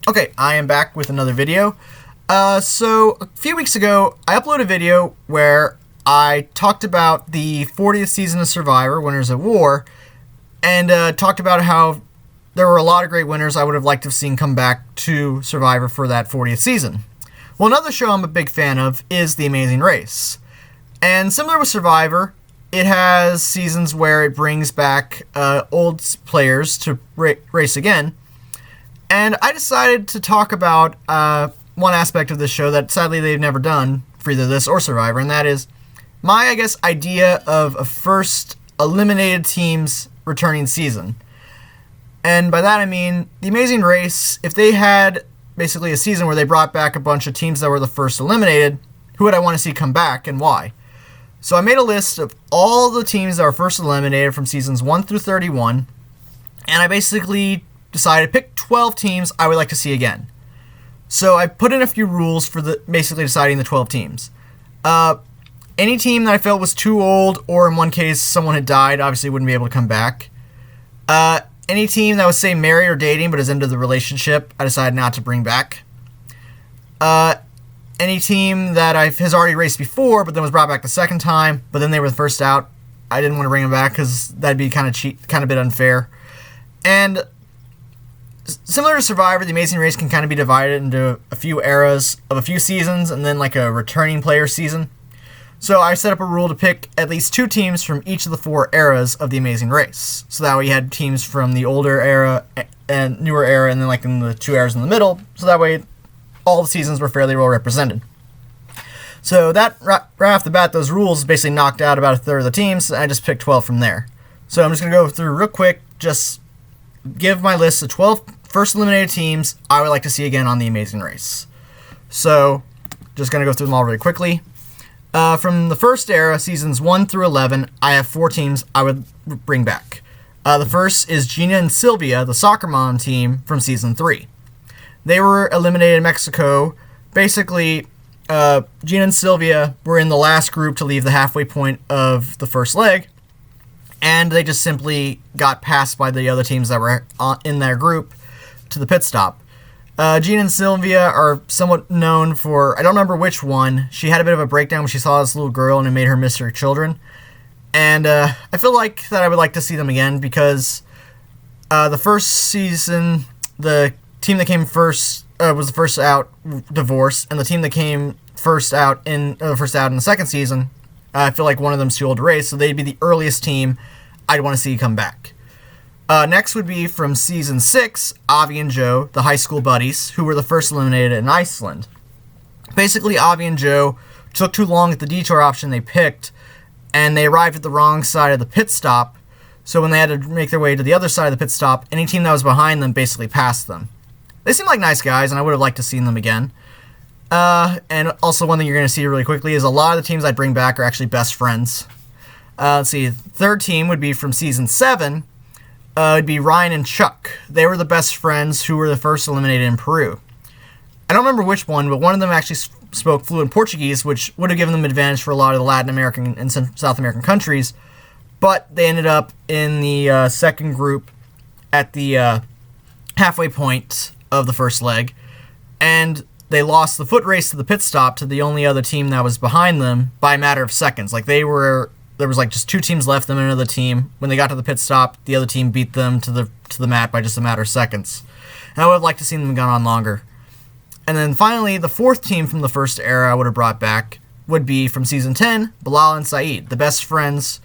Okay, I am back with another video. So a few weeks ago, I uploaded a video where I talked about the 40th season of Survivor, Winners at War, and talked about how there were a lot of great winners I would have liked to have seen come back to Survivor for that 40th season. Well, another show I'm a big fan of is The Amazing Race. And similar with Survivor, it has seasons where it brings back old players to race again. And I decided to talk about one aspect of this show that sadly they've never done for either this or Survivor, and that is my, idea of a first eliminated team's returning season. And by that I mean, The Amazing Race, if they had basically a season where they brought back a bunch of teams that were the first eliminated, who would I want to see come back and why? So I made a list of all the teams that were first eliminated from seasons 1 through 31, and I basically decided to pick 12 teams I would like to see again. So I put in a few rules for basically deciding the 12 teams. Any team that I felt was too old, or in one case someone had died, obviously wouldn't be able to come back. Any team that was, say, married or dating but is into the relationship, I decided not to bring back. Any team that has already raced before but then was brought back the second time, but then they were the first out, I didn't want to bring them back because that'd be kind of cheap, kind of a bit unfair. And similar to Survivor, The Amazing Race can kind of be divided into a few eras of a few seasons and then like a returning player season. So I set up a rule to pick at least 2 teams from each of the 4 eras of The Amazing Race. So that way you had teams from the older era and newer era and then like in the 2 eras in the middle. So that way all the seasons were fairly well represented. So that right off the bat, those rules basically knocked out about a third of the teams, and I just picked 12 from there. So I'm just going to go through real quick, just give my list of 12 first eliminated teams I would like to see again on The Amazing Race. So just going to go through them all really quickly. From the first era, seasons 1 through 11, I have 4 teams I would bring back. The first is Gina and Sylvia, the soccer mom team from season 3. They were eliminated in Mexico. Basically, Gina and Sylvia were in the last group to leave the halfway point of the first leg, and they just simply got passed by the other teams that were in their group to the pit stop. Gina and Sylvia are somewhat known for, I don't remember which one, she had a bit of a breakdown when she saw this little girl and it made her miss her children. And I feel like that I would like to see them again because the first season, the team that came first was the first out divorced, and the team that came first out in the second season, I feel like one of them's too old to race, so they'd be the earliest team I'd want to see come back. Next would be from season 6, Avi and Joe, the high school buddies, who were the first eliminated in Iceland. Basically, Avi and Joe took too long at the detour option they picked, and they arrived at the wrong side of the pit stop, so when they had to make their way to the other side of the pit stop, any team that was behind them basically passed them. They seem like nice guys, and I would have liked to see them again. And also one thing you're going to see really quickly is a lot of the teams I'd bring back are actually best friends. Let's see, third team would be from season 7. It'd be Ryan and Chuck. They were the best friends who were the first eliminated in Peru. I don't remember which one, but one of them actually spoke fluent Portuguese, which would have given them advantage for a lot of the Latin American and South American countries, but they ended up in the second group at the halfway point of the first leg, and they lost the foot race to the pit stop to the only other team that was behind them by a matter of seconds. Like there was like just 2 teams left, them and another team. When they got to the pit stop, the other team beat them to the mat by just a matter of seconds. And I would have liked to see them gone on longer. And then finally, the 4th team from the first era I would have brought back would be from season 10, Bilal and Saeed, the best friends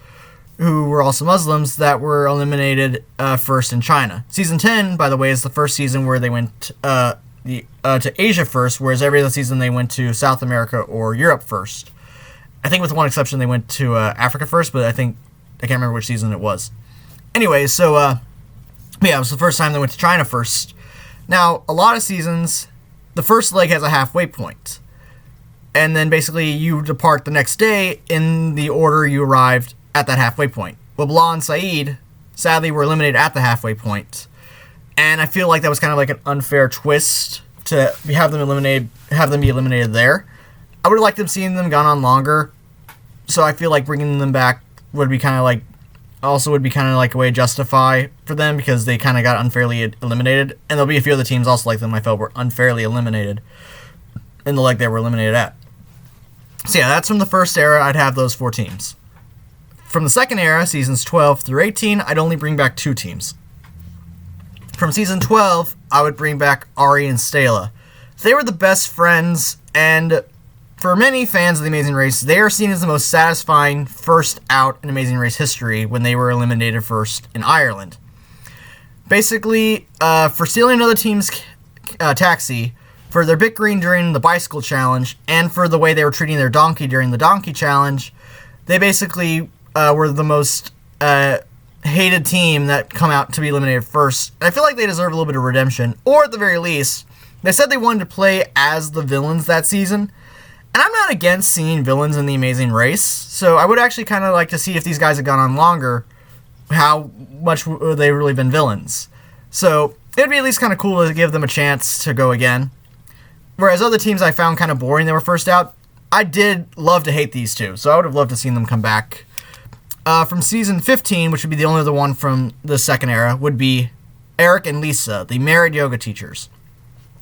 who were also Muslims that were eliminated first in China. Season 10, by the way, is the first season where they went to Asia first, whereas every other season they went to South America or Europe first. I think with one exception they went to Africa first, but I can't remember which season it was. Anyway, so it was the first time they went to China first. Now, a lot of seasons, the first leg has a halfway point, and then basically you depart the next day in the order you arrived at that halfway point. Well, Bilal and Saeed, sadly, were eliminated at the halfway point, and I feel like that was kind of like an unfair twist to have them be eliminated there. I would have liked them seeing them gone on longer, so I feel like bringing them back would be kind of like also would be kind of like a way to justify for them because they kind of got unfairly eliminated. And there'll be a few other teams also like them I felt were unfairly eliminated in the leg they were eliminated at. So yeah, that's from the first era. I'd have those 4 teams. From the second era, seasons 12 through 18, I'd only bring back 2 teams. From season 12, I would bring back Ari and Stella. They were the best friends, and for many fans of The Amazing Race, they are seen as the most satisfying first out in Amazing Race history when they were eliminated first in Ireland. Basically, for stealing another team's taxi, for their bickering during the bicycle challenge, and for the way they were treating their donkey during the donkey challenge, they basically were the most hated team that come out to be eliminated first. And I feel like they deserve a little bit of redemption, or at the very least, they said they wanted to play as the villains that season. And I'm not against seeing villains in The Amazing Race, so I would actually kind of like to see if these guys had gone on longer, how much would they really been villains. So it'd be at least kind of cool to give them a chance to go again. Whereas other teams I found kind of boring that were first out, I did love to hate these two, so I would have loved to seen them come back. From season 15, which would be the only other one from the second era, would be Eric and Lisa, the married yoga teachers.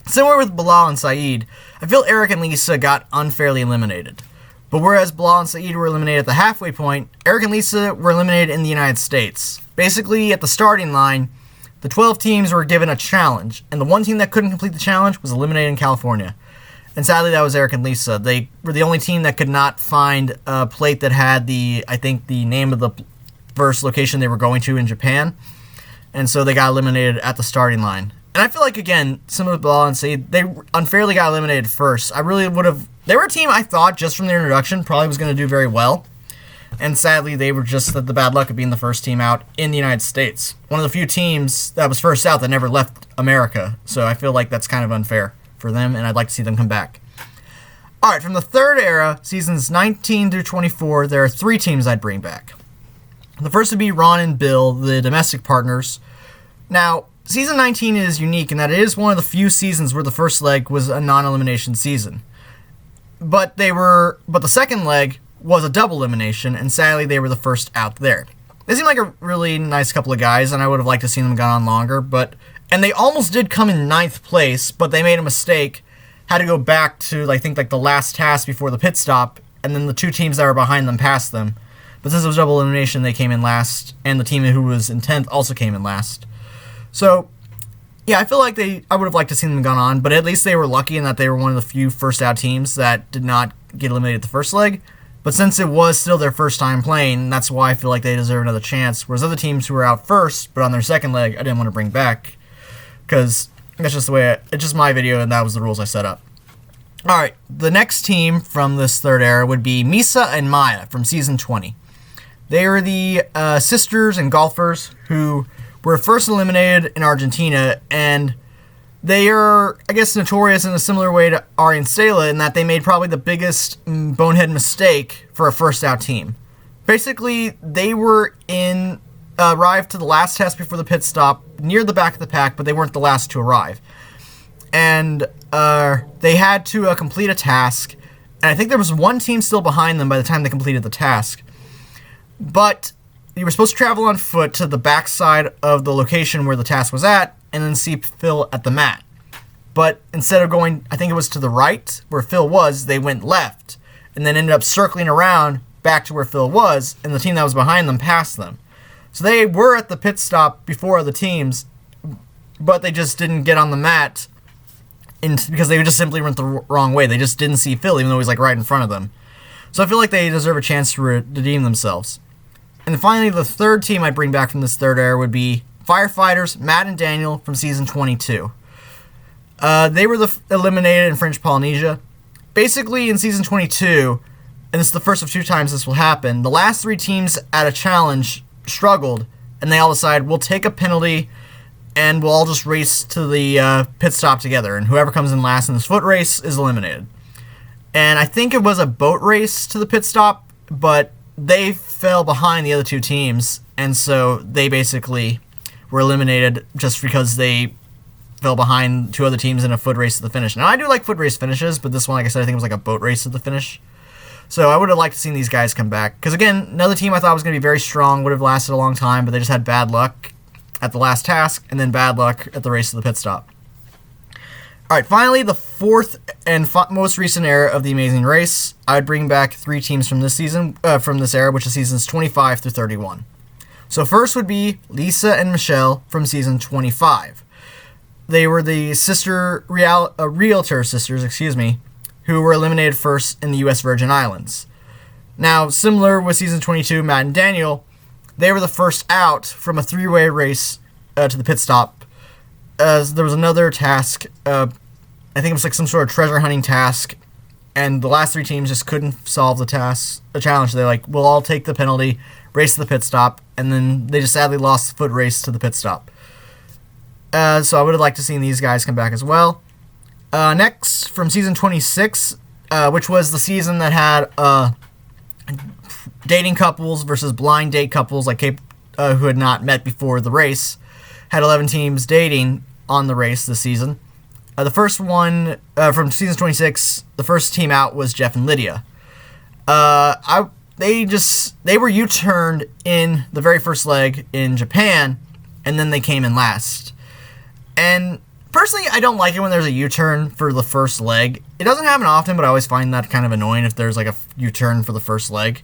Similar with Bilal and Saeed, I feel Eric and Lisa got unfairly eliminated. But whereas Bilal and Saeed were eliminated at the halfway point, Eric and Lisa were eliminated in the United States. Basically, at the starting line, the 12 teams were given a challenge, and the one team that couldn't complete the challenge was eliminated in California. And sadly, that was Eric and Lisa. They were the only team that could not find a plate that had the name of the first location they were going to in Japan. And so they got eliminated at the starting line. And I feel like, again, similar to Bilal and Saeed, they unfairly got eliminated first. I really would have... They were a team I thought, just from their introduction, probably was going to do very well. And sadly, they were just the bad luck of being the first team out in the United States. One of the few teams that was first out that never left America. So I feel like that's kind of unfair for them, and I'd like to see them come back. Alright, from the third era, seasons 19 through 24, there are 3 teams I'd bring back. The first would be Ron and Bill, the domestic partners. Now, season 19 is unique in that it is one of the few seasons where the first leg was a non-elimination season. But the second leg was a double elimination, and sadly they were the first out there. They seemed like a really nice couple of guys, and I would have liked to see them go on longer, and they almost did come in 9th place, but they made a mistake, had to go back to, I think, the last task before the pit stop, and then the 2 teams that were behind them passed them. But since it was double elimination, they came in last, and the team who was in 10th also came in last. So, yeah, I feel like I would have liked to see them gone on, but at least they were lucky in that they were one of the few first-out teams that did not get eliminated the first leg. But since it was still their first time playing, that's why I feel like they deserve another chance. Whereas other teams who were out first, but on their second leg, I didn't want to bring back. Because that's just the way it's just my video, and that was the rules I set up. Alright, the next team from this third era would be Misa and Maya from season 20. They are the sisters and golfers who were first eliminated in Argentina, and they are, I guess, notorious in a similar way to Ari and Stella in that they made probably the biggest bonehead mistake for a first-out team. Basically, they were arrived to the last test before the pit stop, near the back of the pack, but they weren't the last to arrive. And they had to complete a task, and I think there was one team still behind them by the time they completed the task. But you were supposed to travel on foot to the backside of the location where the task was at, and then see Phil at the mat. But instead of going, I think it was to the right, where Phil was, they went left, and then ended up circling around back to where Phil was, and the team that was behind them passed them. So they were at the pit stop before other teams, but they just didn't get on the mat because they just simply went the wrong way. They just didn't see Phil, even though he was right in front of them. So I feel like they deserve a chance to redeem themselves. And then finally, the third team I'd bring back from this third era would be Firefighters, Matt and Daniel from season 22. They were eliminated in French Polynesia. Basically, in season 22, and this is the first of 2 times this will happen, the last 3 teams at a challenge struggled, and they all decided, we'll take a penalty, and we'll all just race to the pit stop together, and whoever comes in last in this foot race is eliminated. And I think it was a boat race to the pit stop, but they fell behind the other 2 teams, and so they basically were eliminated just because they fell behind 2 other teams in a foot race to the finish. Now, I do like foot race finishes, but this one, like I said, I think it was like a boat race to the finish. So I would have liked to see these guys come back. Because again, another team I thought was going to be very strong, would have lasted a long time, but they just had bad luck at the last task, and then bad luck at the race to the pit stop. Alright, finally, the fourth and most recent era of The Amazing Race. I would bring back 3 teams from this season, from this era, which is seasons 25 through 31. So first would be Lisa and Michelle from season 25. They were the realtor sisters, who were eliminated first in the U.S. Virgin Islands. Now, similar with season 22, Matt and Daniel, they were the first out from a 3-way race to the pit stop. There was another task, I think it was like some sort of treasure hunting task, and the last 3 teams just couldn't solve the challenge. They're like, we'll all take the penalty, race to the pit stop, and then they just sadly lost the foot race to the pit stop. So I would have liked to see these guys come back as well. Next, from season 26, which was the season that had dating couples versus blind date couples, like who had not met before the race, had 11 teams dating on the race this season. The first one, from season 26, the first team out was Jeff and Lydia. They were U-turned in the very first leg in Japan, and then they came in last. And personally, I don't like it when there's a U-turn for the first leg. It doesn't happen often, but I always find that kind of annoying if there's like a U-turn for the first leg.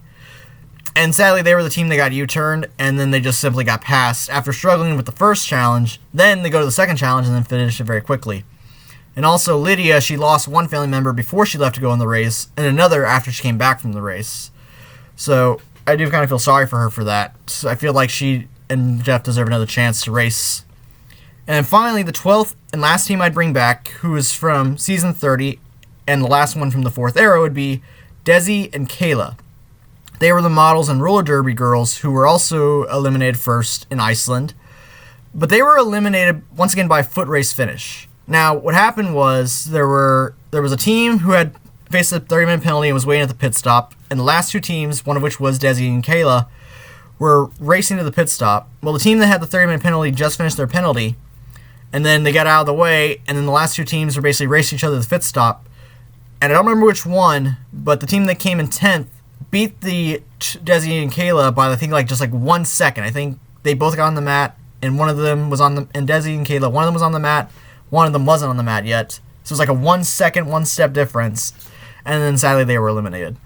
And sadly, they were the team that got U-turned, and then they just simply got passed after struggling with the first challenge. Then they go to the second challenge and then finish it very quickly. And also, Lydia, she lost one family member before she left to go in the race, and another after she came back from the race. So I do kind of feel sorry for her for that. So I feel like she and Jeff deserve another chance to race. And finally, the 12th and last team I'd bring back, who is from season 30, and the last one from the 4th era, would be Desi and Kayla. They were the models and roller derby girls who were also eliminated first in Iceland. But they were eliminated, once again, by foot race finish. Now, what happened was there was a team who had faced a 30-minute penalty and was waiting at the pit stop, and the last 2 teams, one of which was Desi and Kayla, were racing to the pit stop. Well, the team that had the 30-minute penalty just finished their penalty, and then they got out of the way, and then the last 2 teams were basically racing each other to the pit stop. And I don't remember which one, but the team that came in 10th beat the Desi and Kayla by, I think, just 1 second. I think they both got on the mat, and one of them was on the, and Desi and Kayla, one of them was on the mat, one of them wasn't on the mat yet. So it was like a 1 second, 1 step difference, and then sadly they were eliminated.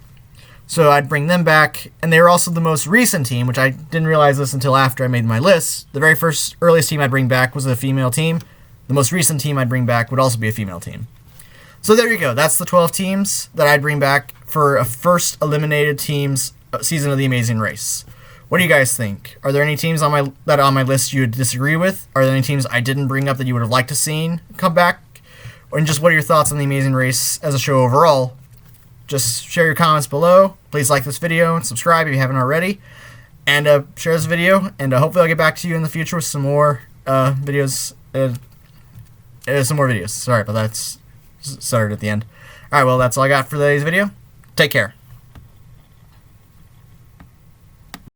So I'd bring them back, and they were also the most recent team, which I didn't realize this until after I made my list. The very earliest team I'd bring back was a female team. The most recent team I'd bring back would also be a female team. So there you go. That's the 12 teams that I'd bring back for a first eliminated teams season of The Amazing Race. What do you guys think? Are there any teams on my list you would disagree with? Are there any teams I didn't bring up that you would have liked to seen come back? And just what are your thoughts on The Amazing Race as a show overall? Just share your comments below. Please like this video and subscribe if you haven't already. And share this video. And hopefully I'll get back to you in the future with some more videos. Some more videos. Sorry about that. Started at the end. Alright, well, that's all I got for today's video. Take care.